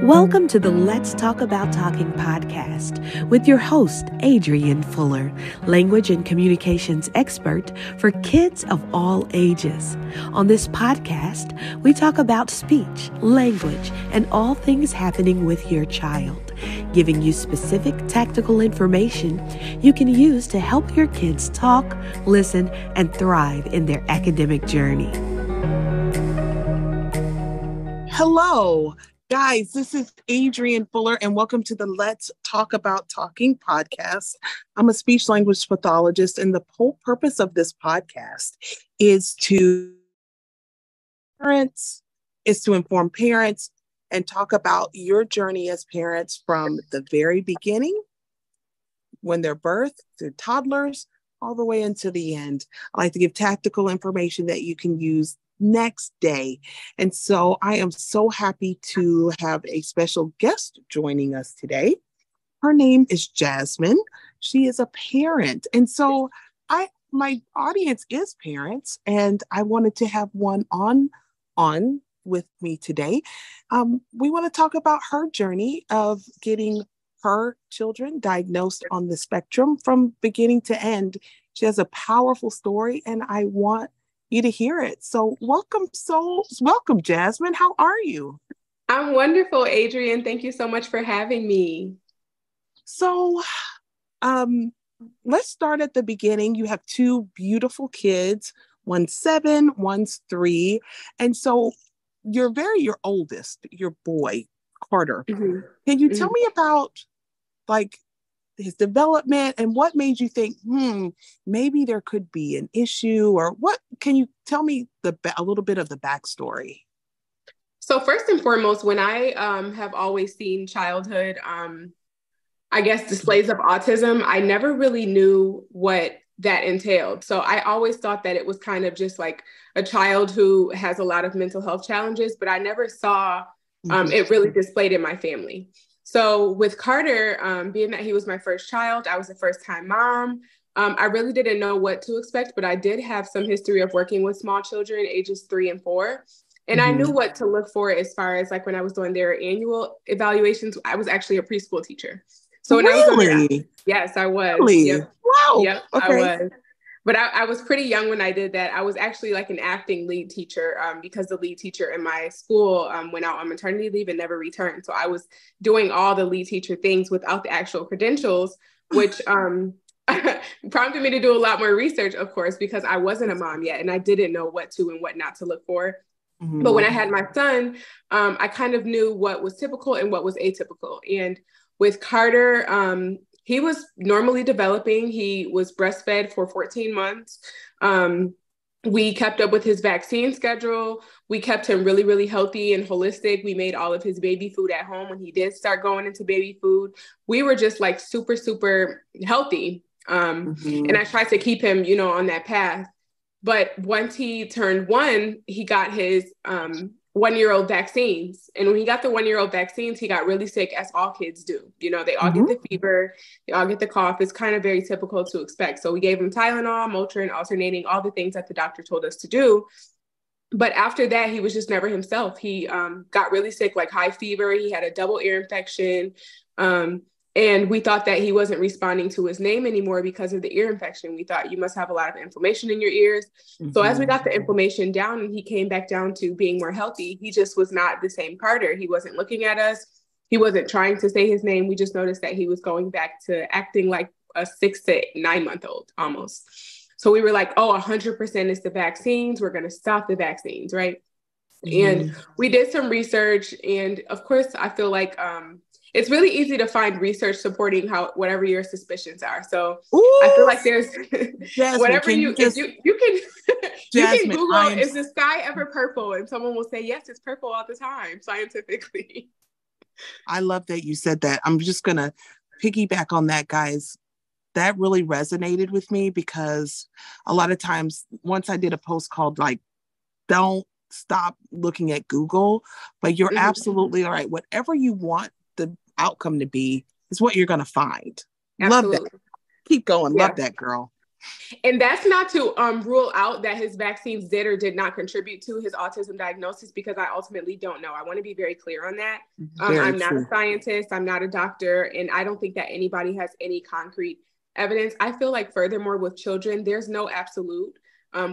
Welcome to the Let's Talk About Talking podcast with your host, Adrienne Fuller, language and communications expert for kids of all ages. On this podcast, we talk about speech, language, and all things happening with your child, giving you specific tactical information you can use to help your kids talk, listen, and thrive in their academic journey. Hello. Guys, this is Adrienne Fuller, and welcome to the Let's Talk About Talking podcast. I'm a speech language pathologist, and the whole purpose of this podcast is to inform parents and talk about your journey as parents from the very beginning, when they're birthed, through toddlers, all the way into the end. I like to give tactical information that you can use next day. And so I am so happy to have a special guest joining us today. Her name is Jazmin. She is a parent. And so my audience is parents, and I wanted to have one on with me today. We want to talk about her journey of getting her children diagnosed on the spectrum from beginning to end. She has a powerful story, and I want you to hear it. So welcome, Jazmin. How are you? I'm wonderful, Adrienne. Thank you so much for having me. So let's start at the beginning. You have two beautiful kids, one's 7, one's 3. And so your oldest, your boy, Carter. Mm-hmm. Can you tell me about his development and what made you think, maybe there could be an issue, or what? Can you tell me a little bit of the backstory? So first and foremost, when I have always seen childhood, displays of autism, I never really knew what that entailed. So I always thought that it was kind of just like a child who has a lot of mental health challenges, but I never saw it really displayed in my family. So with Carter, being that he was my first child, I was a first-time mom. I really didn't know what to expect, but I did have some history of working with small children, ages 3 and 4. And I knew what to look for as far as when I was doing their annual evaluations. I was actually a preschool teacher. So when I was yes, I was. Really? Yep. Wow. Yep, okay. I was. But I was pretty young when I did that. I was actually an acting lead teacher because the lead teacher in my school went out on maternity leave and never returned. So I was doing all the lead teacher things without the actual credentials, which prompted me to do a lot more research, of course, because I wasn't a mom yet and I didn't know what to and what not to look for. Mm-hmm. But when I had my son, I kind of knew what was typical and what was atypical. And with Carter, he was normally developing. He was breastfed for 14 months. We kept up with his vaccine schedule. We kept him really, really healthy and holistic. We made all of his baby food at home when he did start going into baby food. We were just super, super healthy. And I tried to keep him, on that path. But once he turned 1, he got his 1-year-old vaccines. And when he got the 1-year-old vaccines, he got really sick, as all kids do. They all get the fever, they all get the cough. It's kind of very typical to expect. So we gave him Tylenol, Motrin, alternating, all the things that the doctor told us to do. But after that, he was just never himself. He got really sick, high fever. He had a double ear infection. And we thought that he wasn't responding to his name anymore because of the ear infection. We thought, you must have a lot of inflammation in your ears. Mm-hmm. So as we got the inflammation down and he came back down to being more healthy, he just was not the same Carter. He wasn't looking at us. He wasn't trying to say his name. We just noticed that he was going back to acting like a 6 to 9 month old almost. So we were like, 100% is the vaccines. We're going to stop the vaccines, right? Mm-hmm. And we did some research. And of course, I feel like it's really easy to find research supporting whatever your suspicions are. So I feel like there's Jazmin, whatever you can Jazmin, Google, is the sky ever purple? And someone will say, yes, it's purple all the time, scientifically. I love that you said that. I'm just going to piggyback on that, guys. That really resonated with me because a lot of times, once I did a post called don't stop looking at Google, but you're absolutely all right. Whatever you want the outcome to be is what you're going to find. Absolutely. Love that. Keep going. Yeah. Love that, girl. And that's not to rule out that his vaccines did or did not contribute to his autism diagnosis, because I ultimately don't know. I want to be very clear on that. I'm not a scientist. I'm not a doctor. And I don't think that anybody has any concrete evidence. I feel like furthermore with children, there's no absolute.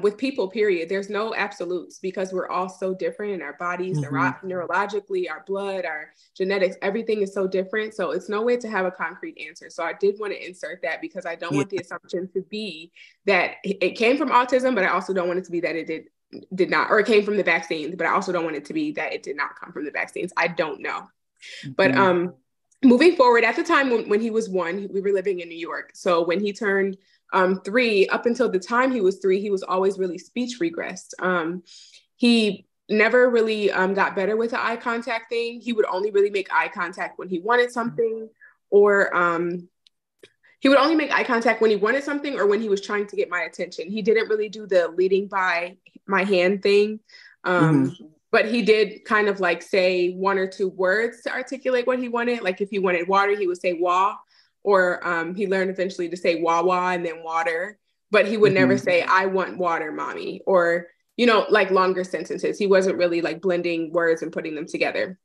With people, period, there's no absolutes, because we're all so different in our bodies, neurologically, our blood, our genetics, everything is so different. So it's no way to have a concrete answer. So I did want to insert that, because I don't want the assumption to be that it came from autism, but I also don't want it to be that it did not, or it came from the vaccines, but I also don't want it to be that it did not come from the vaccines. I don't know. But moving forward, at the time when he was 1, we were living in New York. So when he turned 3, up until the time he was 3, he was always really speech regressed. He never really got better with the eye contact thing. He would only really make eye contact when he wanted something, or he would only make eye contact when he wanted something or when he was trying to get my attention. He didn't really do the leading by my hand thing. But he did kind of like say 1 or 2 words to articulate what he wanted. Like if he wanted water, he would say wah. Or he learned eventually to say wah wah and then water, but he would never say, I want water, mommy, or, you know, like longer sentences. He wasn't really like blending words and putting them together.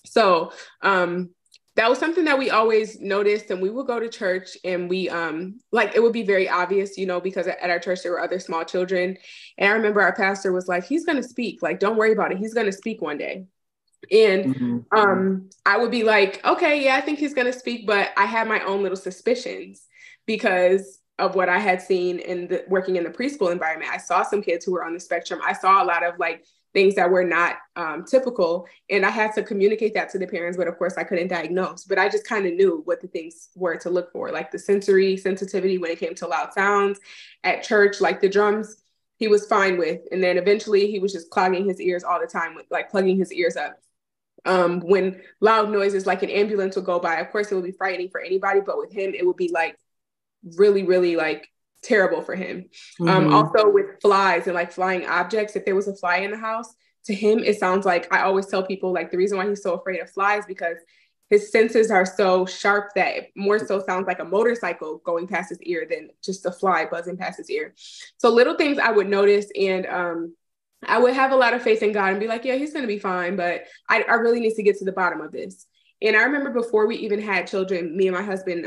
So that was something that we always noticed, and we would go to church and we like, it would be very obvious, you know, because at our church, there were other small children. And I remember our pastor was like, he's going to speak, like, don't worry about it. He's going to speak one day. And I would be like, okay, yeah, I think he's going to speak. But I had my own little suspicions because of what I had seen in working in the preschool environment. I saw some kids who were on the spectrum. I saw a lot of like things that were not typical. And I had to communicate that to the parents. But of course, I couldn't diagnose. But I just kind of knew what the things were to look for, like the sensory sensitivity when it came to loud sounds at church, like the drums. He was fine with. And then eventually he was just clogging his ears all the time, with like plugging his ears up. When loud noises like an ambulance would go by, of course it would be frightening for anybody, but with him, it would be like really, really like terrible for him. Also with flies and like flying objects, if there was a fly in the house, to him, it sounds like, I always tell people like the reason why he's so afraid of flies, because his senses are so sharp that it more so sounds like a motorcycle going past his ear than just a fly buzzing past his ear. So little things I would notice, and I would have a lot of faith in God and be like, yeah, he's going to be fine, but I really need to get to the bottom of this. And I remember before we even had children, me and my husband,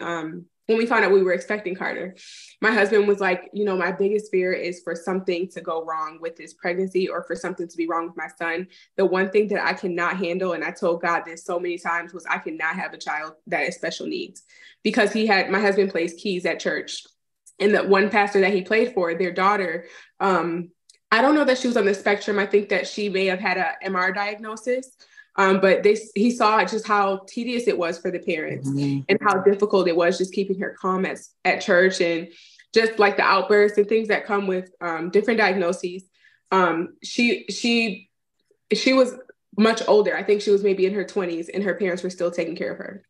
when we found out we were expecting Carter, my husband was like, you know, my biggest fear is for something to go wrong with this pregnancy or for something to be wrong with my son. The one thing that I cannot handle, and I told God this so many times, was I cannot have a child that has special needs, because my husband plays keys at church. And the one pastor that he played for, their daughter, I don't know that she was on the spectrum. I think that she may have had a MR diagnosis, but he saw just how tedious it was for the parents and how difficult it was just keeping her calm at church, and just like the outbursts and things that come with different diagnoses. She was much older. I think she was maybe in her 20s, and her parents were still taking care of her.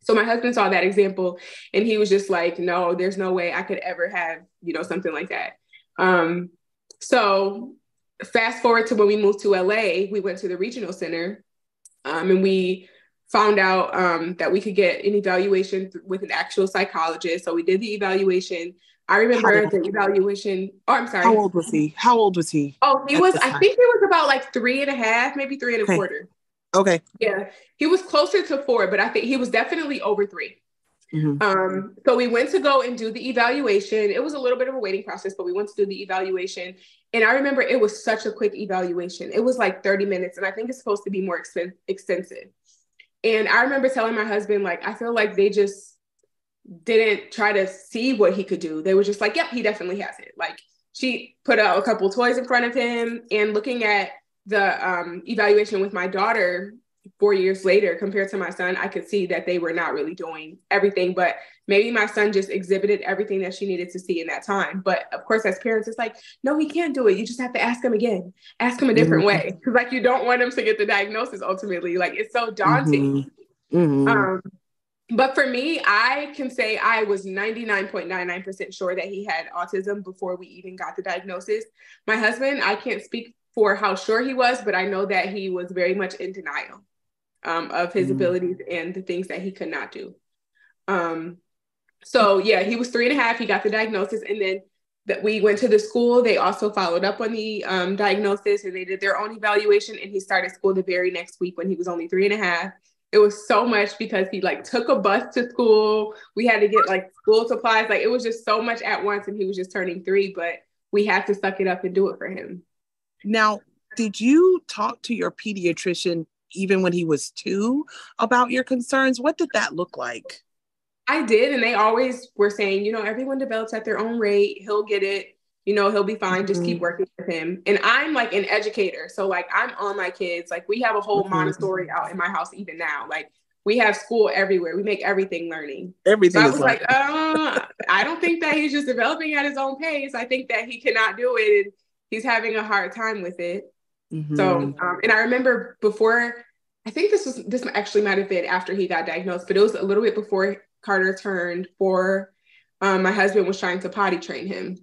So my husband saw that example, and he was just like, no, there's no way I could ever have, you know, something like that. So fast forward to when we moved to LA, we went to the regional center, and we found out that we could get an evaluation with an actual psychologist. So we did the evaluation. I remember the evaluation. Oh, I'm sorry. How old was he? Oh, he was, I think he was about like 3.5, maybe 3.25. Okay. Yeah. He was closer to 4, but I think he was definitely over 3. So we went to go and do the evaluation. It was a little bit of a waiting process, but we went to do the evaluation. And I remember it was such a quick evaluation. It was like 30 minutes. And I think it's supposed to be more extensive. And I remember telling my husband, like, I feel like they just didn't try to see what he could do. They were just like, yep, he definitely has it. Like, she put out a couple toys in front of him, and looking at the evaluation with my daughter 4 years later compared to my son, I could see that they were not really doing everything, but maybe my son just exhibited everything that she needed to see in that time. But of course, as parents, it's like, no, he can't do it. You just have to ask him again, ask him a different way. Because like, you don't want him to get the diagnosis ultimately. Like, it's so daunting. But for me, I can say I was 99.99% sure that he had autism before we even got the diagnosis. My husband, I can't speak for how sure he was, but I know that he was very much in denial of his abilities and the things that he could not do. So yeah, he was 3.5. He got the diagnosis. And then that we went to the school. They also followed up on the diagnosis, and they did their own evaluation, and he started school the very next week when he was only 3.5. It was so much because he like took a bus to school. We had to get like school supplies. Like it was just so much at once, and he was just turning 3, but we had to suck it up and do it for him. Now, did you talk to your pediatrician even when he was 2 about your concerns? What did that look like? I did. And they always were saying, you know, everyone develops at their own rate. He'll get it. You know, he'll be fine. Just keep working with him. And I'm like an educator. So like I'm on my kids. Like we have a whole Montessori out in my house even now. Like we have school everywhere. We make everything learning. Everything so I is was learning. Like, I don't think that he's just developing at his own pace. I think that he cannot do it. And he's having a hard time with it. So, and I remember before, I think this actually might have been after he got diagnosed, but it was a little bit before Carter turned 4. My husband was trying to potty train him,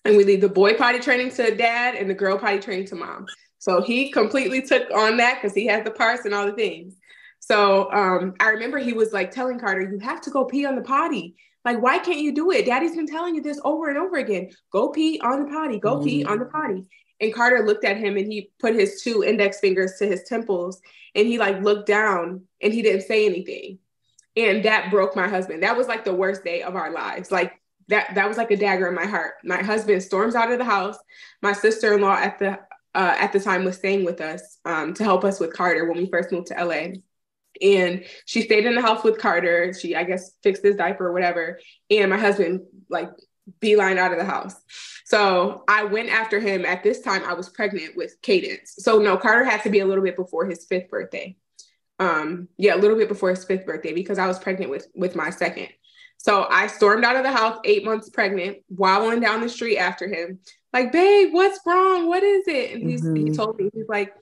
and we leave the boy potty training to dad and the girl potty training to mom. So he completely took on that because he has the parts and all the things. So I remember he was like telling Carter, you have to go pee on the potty. Like, why can't you do it? Daddy's been telling you this over and over again. Go pee on the potty, go pee on the potty. And Carter looked at him and he put his 2 index fingers to his temples and he like looked down and he didn't say anything. And that broke my husband. That was like the worst day of our lives. Like that was like a dagger in my heart. My husband storms out of the house. My sister-in-law at the time was staying with us to help us with Carter when we first moved to LA. And she stayed in the house with Carter. She, I guess, fixed his diaper or whatever. And my husband like beeline out of the house. So I went after him. At this time, I was pregnant with Cadence. So no, Carter had to be a little bit before his 5th birthday. A little bit before his 5th birthday because I was pregnant with my 2nd. So I stormed out of the house 8 months pregnant, wobbling down the street after him. Like, babe, what's wrong? What is it? And he told me, he's like,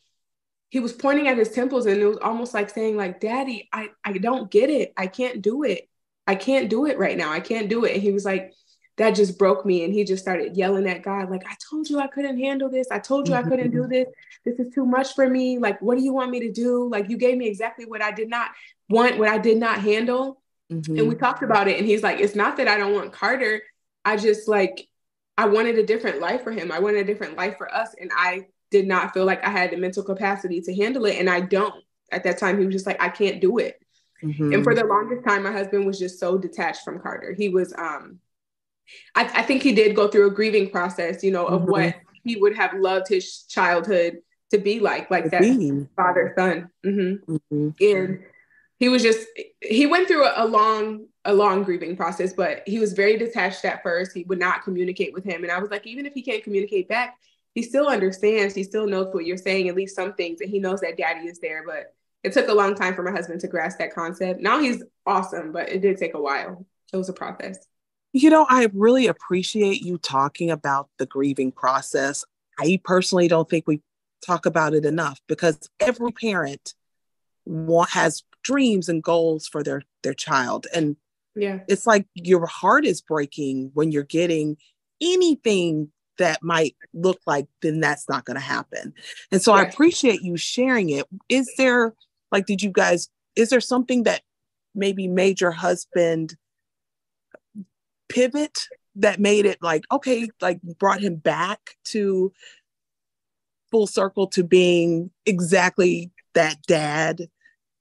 he was pointing at his temples and it was almost like saying like, Daddy, I don't get it. I can't do it. I can't do it right now. I can't do it. And he was like, that just broke me. And he just started yelling at God. Like, I told you I couldn't handle this. I told you I couldn't do this. This is too much for me. Like, what do you want me to do? Like, you gave me exactly what I did not want, what I did not handle. And we talked about it. And he's like, it's not that I don't want Carter. I just like, I wanted a different life for him. I wanted a different life for us. And I did not feel like I had the mental capacity to handle it. And I don't. At that time, he was just like, I can't do it. And for the longest time, my husband was just so detached from Carter. He was, I think he did go through a grieving process, you know, of what he would have loved his childhood to be like that father-son. And he was just, he went through a long grieving process, but he was very detached at first. He would not communicate with him. And I was like, even if he can't communicate back, he still understands. He still knows what you're saying, at least some things. And he knows that daddy is there. But it took a long time for my husband to grasp that concept. Now he's awesome, but it did take a while. It was a process. You know, I really appreciate you talking about the grieving process. I personally don't think we talk about it enough because every parent has dreams and goals for their child. And it's like your heart is breaking when you're getting anything that might look like then that's not going to happen. And so I appreciate you sharing it. Is there something that maybe made your husband pivot that made it like, okay, like brought him back to full circle to being exactly that dad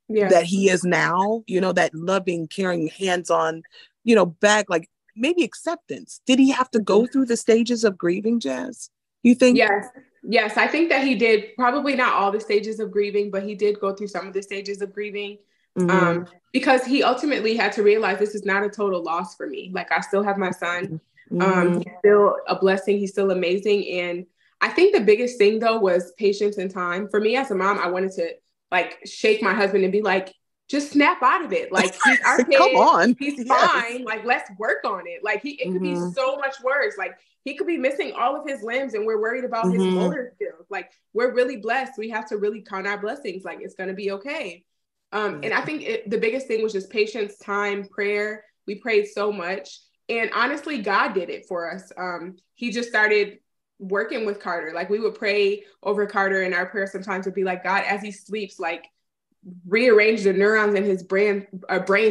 that he is now, you know, that loving, caring, hands-on, you know, back, like maybe acceptance. Did he have to go through the stages of grieving, Jazz? You think? Yes. I think that he did. Probably not all the stages of grieving, but he did go through some of the stages of grieving. Because he ultimately had to realize this is not a total loss for me. Like I still have my son. He's still a blessing. He's still amazing. And I think the biggest thing though was patience and time. For me as a mom, I wanted to like shake my husband and be like, just snap out of it. Like he's our kid. Come on. He's fine. Like let's work on it. Like it could be so much worse. Like he could be missing all of his limbs and we're worried about his motor skills. Like we're really blessed. We have to really count our blessings. Like it's going to be okay. And I think the biggest thing was just patience, time, prayer. We prayed so much. And honestly, God did it for us. He just started working with Carter. Like we would pray over Carter and our prayer sometimes would be like, God, as he sleeps, like rearrange the neurons in his brain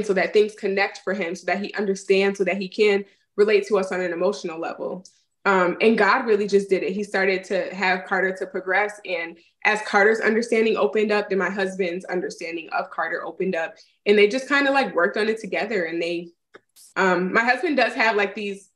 so that things connect for him, so that he understands, so that he can relate to us on an emotional level. And God really just did it. He started to have Carter to progress. And as Carter's understanding opened up, then my husband's understanding of Carter opened up. And they just kind of like worked on it together. And my husband does have like these,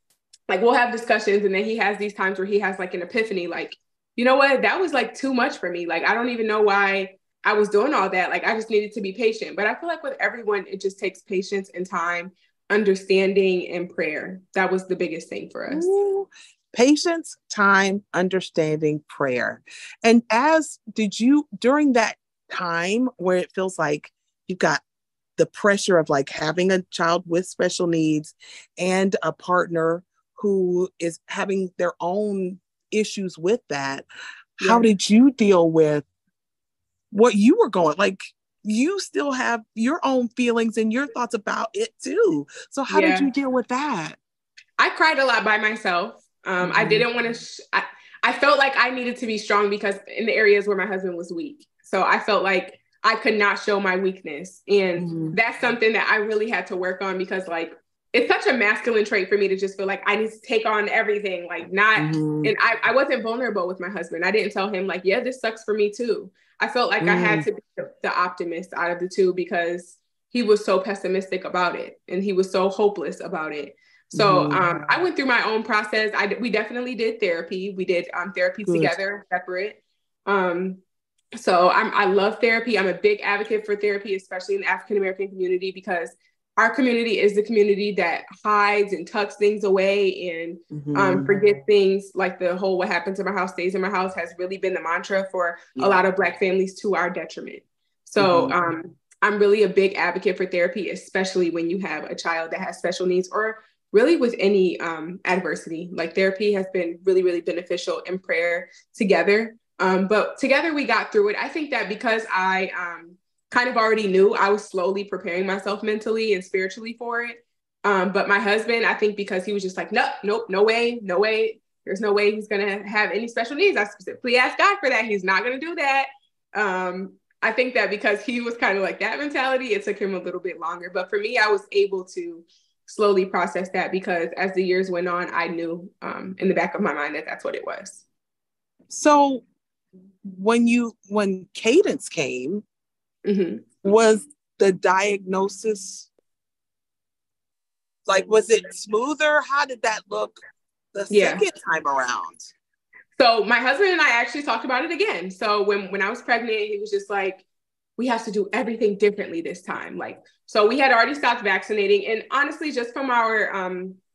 like we'll have discussions, and then he has these times where he has like an epiphany, like, you know what, that was like too much for me. Like, I don't even know why I was doing all that. Like, I just needed to be patient. But I feel like with everyone, it just takes patience and time, understanding, and prayer. That was the biggest thing for us. Ooh, patience, time, understanding, prayer. And did you, during that time where it feels like you've got the pressure of like having a child with special needs and a partner who is having their own issues with that, how did you deal with what you were going? Like, you still have your own feelings and your thoughts about it too. So how did you deal with that? I cried a lot by myself. I didn't want to, I felt like I needed to be strong because in the areas where my husband was weak. So I felt like I could not show my weakness. And that's something that I really had to work on, because like, it's such a masculine trait for me to just feel like I need to take on everything, like not, and I wasn't vulnerable with my husband. I didn't tell him like, yeah, this sucks for me too. I felt like I had to be the optimist out of the two, because he was so pessimistic about it and he was so hopeless about it. So I went through my own process. We definitely did therapy. We did therapy together, separate. So I love therapy. I'm a big advocate for therapy, especially in the African-American community, because our community is the community that hides and tucks things away and forgets things. Like the whole "what happens in my house stays in my house" has really been the mantra for a lot of Black families, to our detriment. So I'm really a big advocate for therapy, especially when you have a child that has special needs, or really with any adversity. Like, therapy has been really, really beneficial, in prayer together. But together we got through it. I think that because I kind of already knew, I was slowly preparing myself mentally and spiritually for it. But my husband, I think because he was just like, nope, no way. There's no way he's going to have any special needs. I specifically asked God for that. He's not going to do that. I think that because he was kind of like that mentality, it took him a little bit longer. But for me, I was able to slowly process that, because as the years went on, I knew in the back of my mind that that's what it was. So when Cadence came, was the diagnosis, like, was it smoother? How did that look the second time around? So my husband and I actually talked about it again. So when I was pregnant, he was just like, we have to do everything differently this time. Like, so we had already stopped vaccinating. And honestly, just from our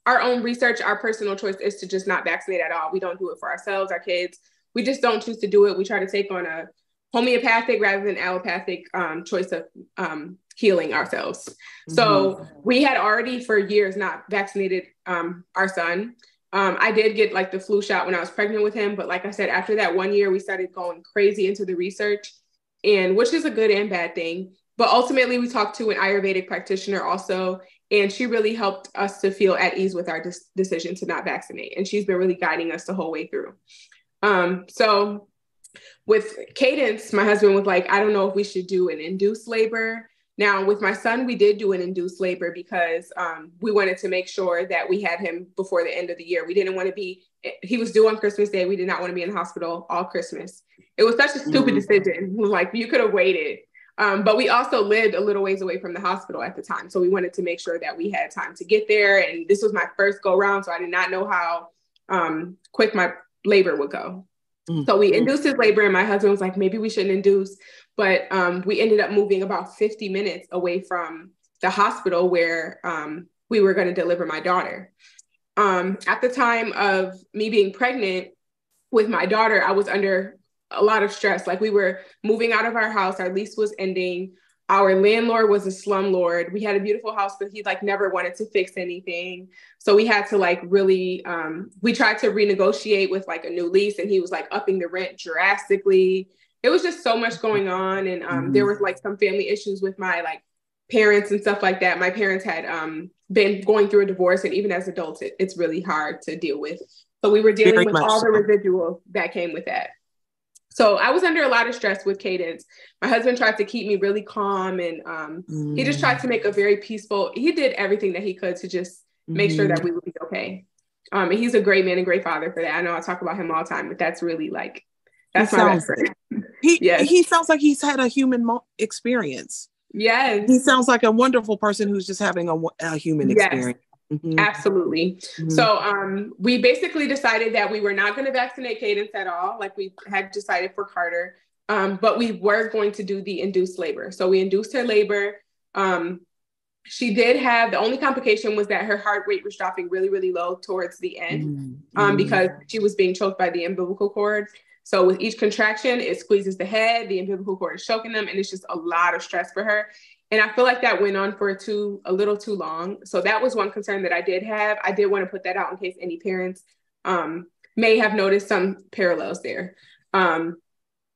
own research, our personal choice is to just not vaccinate at all. We don't do it for ourselves, our kids. We just don't choose to do it. We try to take on a homeopathic rather than allopathic choice of healing ourselves. So we had already for years not vaccinated our son. I did get like the flu shot when I was pregnant with him. But like I said, after that 1 year, we started going crazy into the research, and which is a good and bad thing. But ultimately, we talked to an Ayurvedic practitioner also, and she really helped us to feel at ease with our decision to not vaccinate. And she's been really guiding us the whole way through. So with Cadence, my husband was like, I don't know if we should do an induced labor. Now, with my son, we did do an induced labor because we wanted to make sure that we had him before the end of the year. We didn't want to be, he was due on Christmas Day. We did not want to be in the hospital all Christmas. It was such a stupid decision. It was like, you could have waited. But we also lived a little ways away from the hospital at the time. So we wanted to make sure that we had time to get there. And this was my first go round. So I did not know how quick my labor would go. So we induced his labor, and my husband was like, maybe we shouldn't induce. But we ended up moving about 50 minutes away from the hospital where we were going to deliver my daughter. At the time of me being pregnant with my daughter, I was under a lot of stress. Like, we were moving out of our house. Our lease was ending. Our landlord was a slumlord. We had a beautiful house, but he like never wanted to fix anything. So we had to like really, we tried to renegotiate with like a new lease, and he was like upping the rent drastically. It was just so much going on. And there was like some family issues with my like parents and stuff like that. My parents had been going through a divorce, and even as adults, it's really hard to deal with. So we were dealing with all the residuals that came with that. So I was under a lot of stress with Cadence. My husband tried to keep me really calm, and he just tried to make a very peaceful, he did everything that he could to just make sure that we would be okay. And he's a great man and great father for that. I know I talk about him all the time, but that's really like, that's my best friend. He sounds like he's had a human experience. Yes. He sounds like a wonderful person who's just having a human experience. Mm-hmm. Absolutely. Mm-hmm. So we basically decided that we were not going to vaccinate Cadence at all, like we had decided for Carter, but we were going to do the induced labor. So we induced her labor. She did have, the only complication was that her heart rate was dropping really, really low towards the end because she was being choked by the umbilical cord. So with each contraction, it squeezes the head, the umbilical cord is choking them, and it's just a lot of stress for her. And I feel like that went on for a little too long. So that was one concern that I did have. I did want to put that out in case any parents may have noticed some parallels there.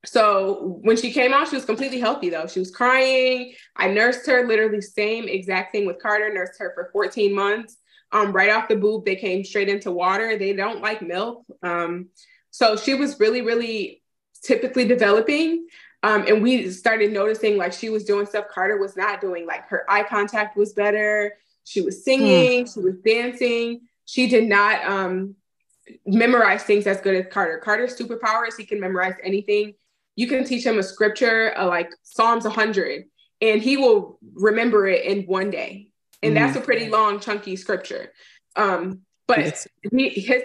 So when she came out, she was completely healthy though. She was crying. I nursed her, literally same exact thing with Carter, nursed her for 14 months. Right off the boob, they came straight into water. They don't like milk. So she was really, really typically developing. And we started noticing like she was doing stuff Carter was not doing. Like her eye contact was better. She was singing, she was dancing. She did not memorize things as good as Carter. Carter's superpower is he can memorize anything. You can teach him a scripture like Psalms 100 and he will remember it in one day. And that's a pretty long, chunky scripture. But his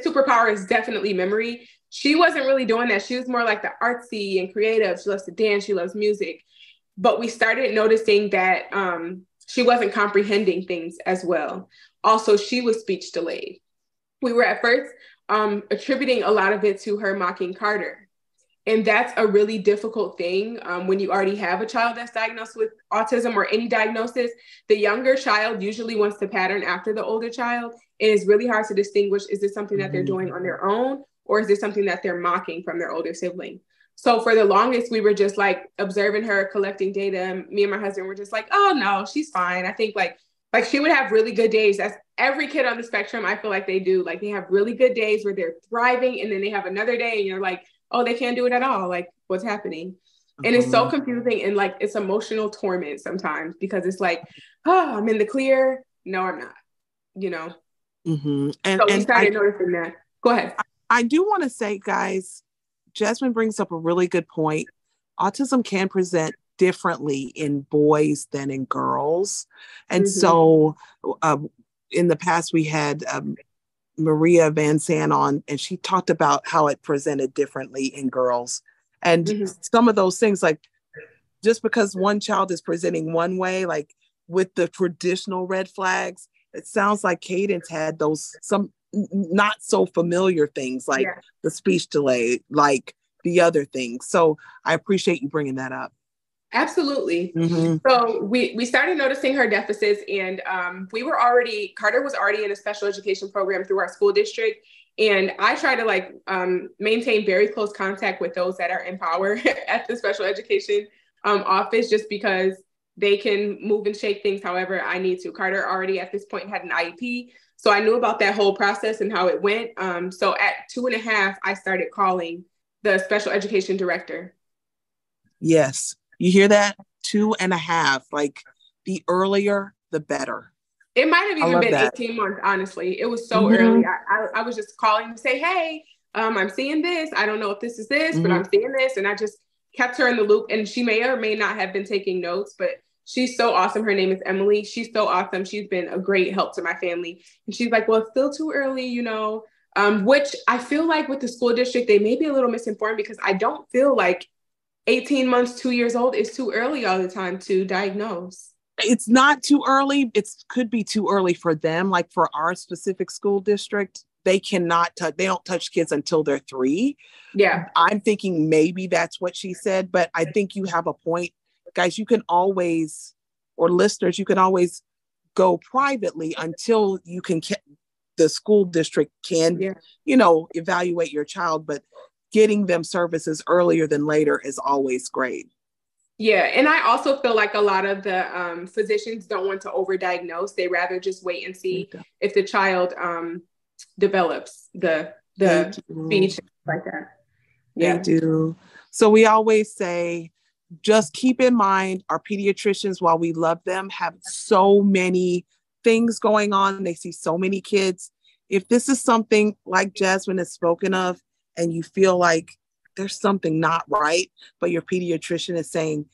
superpower is definitely memory. She wasn't really doing that. She was more like the artsy and creative. She loves to dance. She loves music. But we started noticing that she wasn't comprehending things as well. Also, she was speech delayed. We were at first attributing a lot of it to her mocking Carter. And that's a really difficult thing when you already have a child that's diagnosed with autism or any diagnosis. The younger child usually wants to pattern after the older child. And it's really hard to distinguish, is this something that they're doing on their own? Or is this something that they're mocking from their older sibling? So for the longest, we were just like observing her, collecting data. And me and my husband were just like, oh no, she's fine. I think like she would have really good days. That's every kid on the spectrum. I feel like they do. Like they have really good days where they're thriving. And then they have another day and you're like, oh, they can't do it at all. Like what's happening? And it's so confusing. And like, it's emotional torment sometimes because it's like, oh, I'm in the clear. No, I'm not, you know? And so we started noticing that. Go ahead. I do want to say, guys, Jazmin brings up a really good point. Autism can present differently in boys than in girls. And so in the past, we had Maria Van Sant on, and she talked about how it presented differently in girls. And some of those things, like just because one child is presenting one way, like with the traditional red flags, it sounds like Cadence had some not so familiar things like the speech delay, like the other things. So I appreciate you bringing that up. Absolutely. So we started noticing her deficits and Carter was already in a special education program through our school district. And I try to like maintain very close contact with those that are in power at the special education office, just because they can move and shake things however I need to. Carter already at this point had an IEP. So I knew about that whole process and how it went. So at 2.5, I started calling the special education director. Yes. You hear that? 2.5. Like the earlier, the better. It might have even been 18 months, honestly. It was so early. I was just calling to say, hey, I'm seeing this. I don't know if this is this, but I'm seeing this. And I just kept her in the loop. And she may or may not have been taking notes, but she's so awesome. Her name is Emily. She's so awesome. She's been a great help to my family. And she's like, well, it's still too early, you know, which I feel like with the school district, they may be a little misinformed because I don't feel like 18 months, 2 years old is too early all the time to diagnose. It's not too early. It could be too early for them. Like for our specific school district, they don't touch kids until they're 3. Yeah. I'm thinking maybe that's what she said, but I think you have a point. Guys, you can always, or listeners, you can always go privately until you can, the school district can, evaluate your child, but getting them services earlier than later is always great. Yeah. And I also feel like a lot of the physicians don't want to overdiagnose. They rather just wait and see if the child develops the speech like that. Yeah. They do. So we always say, just keep in mind our pediatricians, while we love them, have so many things going on. They see so many kids. If this is something like Jazmin has spoken of, and you feel like there's something not right, but your pediatrician is saying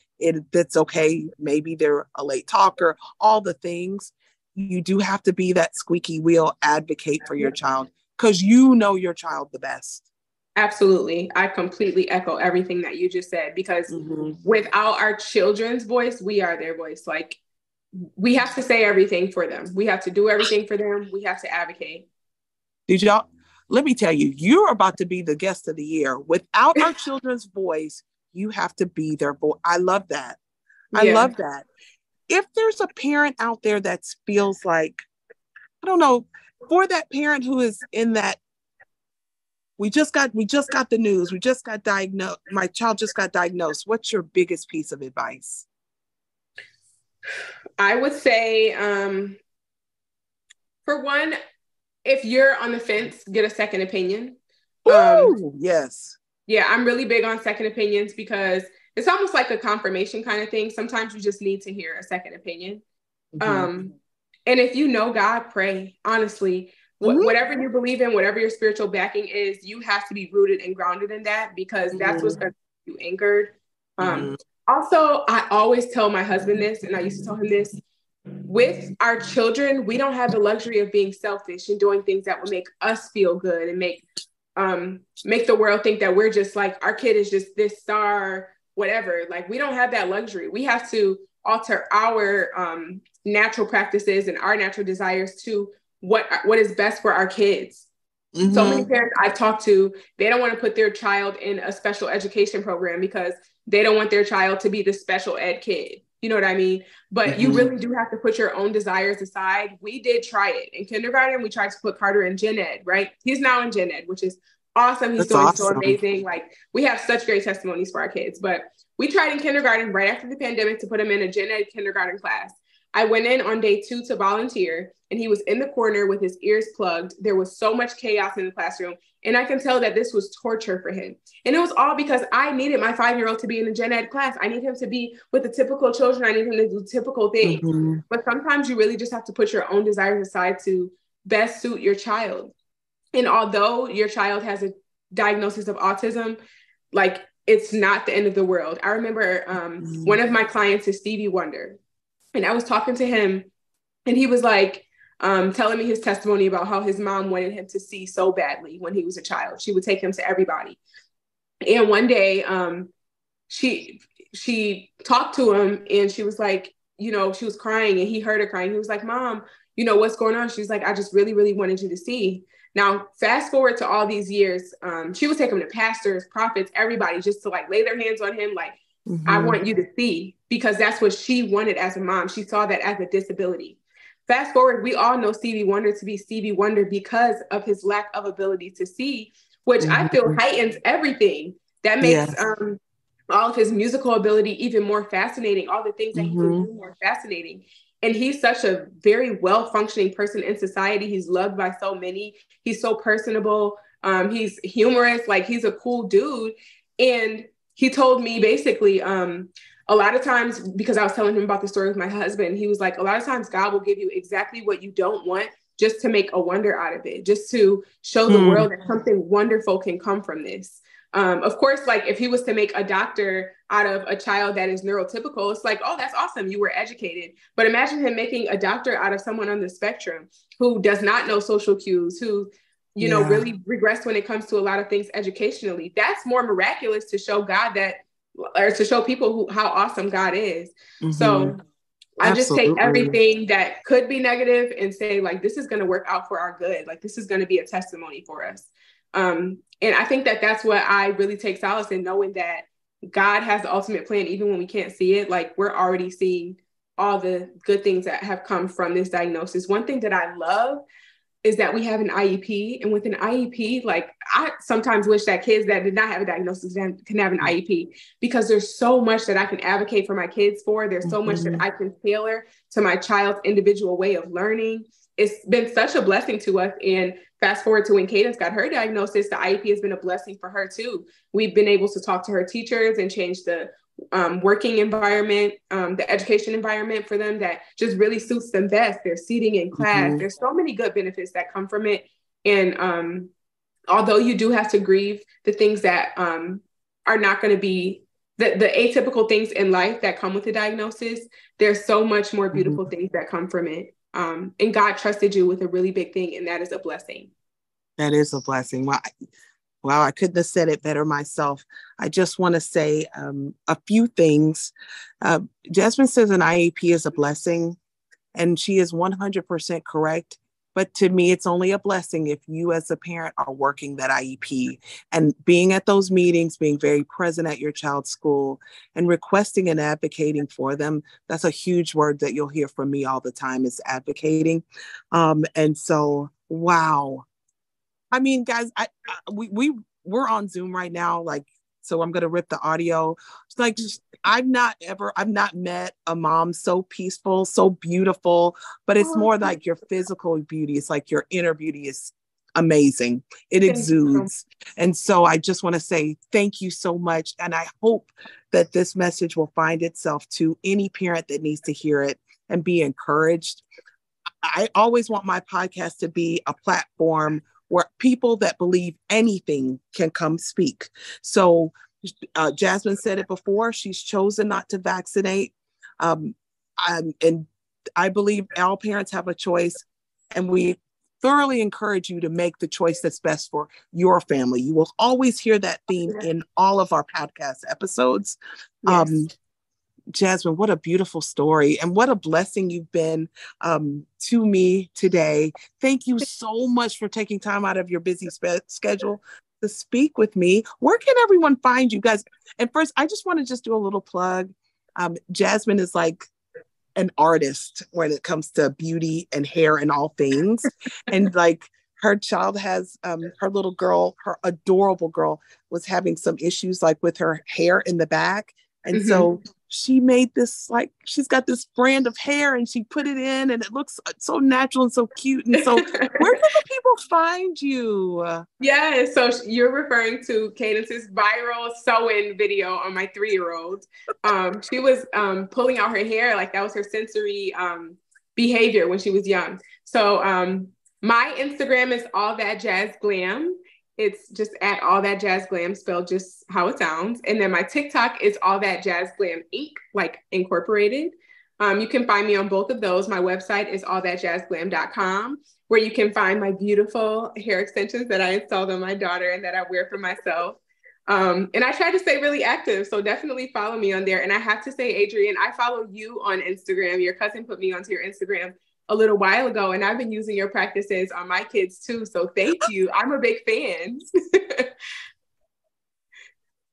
that's okay, maybe they're a late talker, all the things, you do have to be that squeaky wheel advocate for your child, because you know your child the best. Absolutely. I completely echo everything that you just said, because without our children's voice, we are their voice. Like, we have to say everything for them. We have to do everything for them. We have to advocate. Let me tell you, you're about to be the guest of the year. Without our children's voice, you have to be their voice. I love that. I love that. If there's a parent out there that feels like, I don't know, for that parent who is in that, we just got the news, we just got diagnosed, my child just got diagnosed, what's your biggest piece of advice? I would say, for one, if you're on the fence, get a second opinion. Yes. Yeah, I'm really big on second opinions, because it's almost like a confirmation kind of thing. Sometimes you just need to hear a second opinion. And if you know God, pray. Honestly, whatever you believe in, whatever your spiritual backing is, you have to be rooted and grounded in that, because that's what's going to keep you anchored. Also, I always tell my husband this, and I used to tell him this: with our children, we don't have the luxury of being selfish and doing things that will make us feel good and make the world think that we're just like, our kid is just this star, whatever. Like, we don't have that luxury. We have to alter our natural practices and our natural desires to what is best for our kids. So many parents I've talked to, they don't want to put their child in a special education program because they don't want their child to be the special ed kid. You know what I mean? But you really do have to put your own desires aside. We did try it. In kindergarten, we tried to put Carter in gen ed, right? He's now in gen ed, which is awesome. He's doing so amazing. Like, we have such great testimonies for our kids. But we tried in kindergarten right after the pandemic to put him in a gen ed kindergarten class. I went in on day 2 to volunteer, and he was in the corner with his ears plugged. There was so much chaos in the classroom, and I can tell that this was torture for him. And it was all because I needed my 5-year-old to be in a gen ed class. I need him to be with the typical children. I need him to do typical things. But sometimes you really just have to put your own desires aside to best suit your child. And although your child has a diagnosis of autism, like, it's not the end of the world. I remember one of my clients is Stevie Wonder. And I was talking to him, and he was like, telling me his testimony about how his mom wanted him to see so badly when he was a child. She would take him to everybody. And one day she talked to him, and she was like, she was crying, and he heard her crying. He was like, "Mom, what's going on?" She's like, "I just really, really wanted you to see." Now, fast forward to all these years, she would take him to pastors, prophets, everybody, just to like lay their hands on him. Like, I want you to see, because that's what she wanted as a mom. She saw that as a disability. Fast forward, we all know Stevie Wonder to be Stevie Wonder because of his lack of ability to see, which I feel heightens everything. That makes all of his musical ability even more fascinating, all the things that he can do more fascinating. And he's such a very well-functioning person in society. He's loved by so many. He's so personable. He's humorous. Like, he's a cool dude. And he told me basically, a lot of times, because I was telling him about the story with my husband, he was like, a lot of times God will give you exactly what you don't want, just to make a wonder out of it, just to show the world that something wonderful can come from this. Of course, like, if he was to make a doctor out of a child that is neurotypical, it's like, oh, that's awesome, you were educated. But imagine him making a doctor out of someone on the spectrum who does not know social cues, who really regress when it comes to a lot of things educationally. That's more miraculous to show God or to show people how awesome God is. So I just take everything that could be negative and say, like, this is going to work out for our good. Like, this is going to be a testimony for us. And I think that that's what I really take solace in, knowing that God has the ultimate plan, even when we can't see it. Like, we're already seeing all the good things that have come from this diagnosis. One thing that I love is that we have an IEP. And with an IEP, like, I sometimes wish that kids that did not have a diagnosis can have an IEP, because there's so much that I can advocate for my kids for. There's so much that I can tailor to my child's individual way of learning. It's been such a blessing to us. And fast forward to when Cadence got her diagnosis, the IEP has been a blessing for her too. We've been able to talk to her teachers and change the working environment, the education environment for them that just really suits them best. Their seating in class. There's so many good benefits that come from it. And although you do have to grieve the things that are not going to be the atypical things in life that come with the diagnosis, there's so much more beautiful things that come from it. And God trusted you with a really big thing, and that is a blessing. That is a blessing. Wow, I couldn't have said it better myself. I just want to say a few things. Jazmin says an IEP is a blessing, and she is 100% correct. But to me, it's only a blessing if you as a parent are working that IEP and being at those meetings, being very present at your child's school and requesting and advocating for them. That's a huge word that you'll hear from me all the time, is advocating. And so, wow. I mean, guys, we're on Zoom right now. Like, so I'm going to rip the audio. It's like, I've not met a mom so peaceful, so beautiful, but it's more like your physical beauty. It's like your inner beauty is amazing. It exudes. And so I just want to say thank you so much. And I hope that this message will find itself to any parent that needs to hear it and be encouraged. I always want my podcast to be a platform where people that believe anything can come speak. So Jazmin said it before, she's chosen not to vaccinate. And I believe all parents have a choice, and we thoroughly encourage you to make the choice that's best for your family. You will always hear that theme in all of our podcast episodes. Yes. Jazmin, what a beautiful story, and what a blessing you've been to me today. Thank you so much for taking time out of your busy schedule to speak with me. Where can everyone find you guys? And first, I just want to just do a little plug. Jazmin is like an artist when it comes to beauty and hair and all things. And like her child has, her little girl, her adorable girl, was having some issues like with her hair in the back. And so she made this, like, she's got this brand of hair and she put it in and it looks so natural and so cute. And so where can the people find you? Yeah, so you're referring to Cadence's viral sewing video on my 3-year-old. She was pulling out her hair, like that was her sensory behavior when she was young. So my Instagram is All That Jazz Glam. It's just at All That Jazz Glam, spelled just how it sounds. And then my TikTok is All That Jazz Glam Inc., like incorporated. You can find me on both of those. My website is allthatjazzglam.com, where you can find my beautiful hair extensions that I installed on my daughter and that I wear for myself. And I try to stay really active, so definitely follow me on there. And I have to say, Adrian, I follow you on Instagram. Your cousin put me onto your Instagram a little while ago, and I've been using your practices on my kids too. So thank you. I'm a big fan.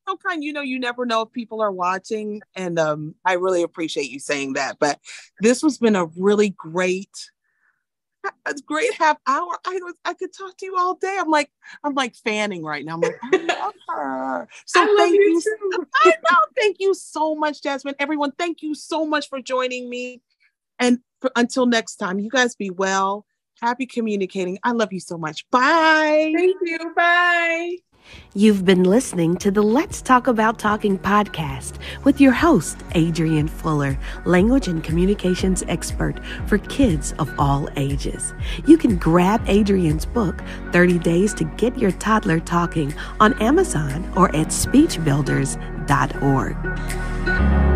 So kind, you never know if people are watching, and I really appreciate you saying that. But this has been a really great half hour. I could talk to you all day. I'm like fanning right now. I'm like, I love her. So I love you too. I know. Thank you so much, Jazmin. Everyone, thank you so much for joining me. And until next time, you guys be well. Happy communicating. I love you so much. Bye. Thank you. Bye. You've been listening to the Let's Talk About Talking podcast with your host, Adrian Fuller, language and communications expert for kids of all ages. You can grab Adrian's book, 30 Days to Get Your Toddler Talking, on Amazon or at speechbuilders.org.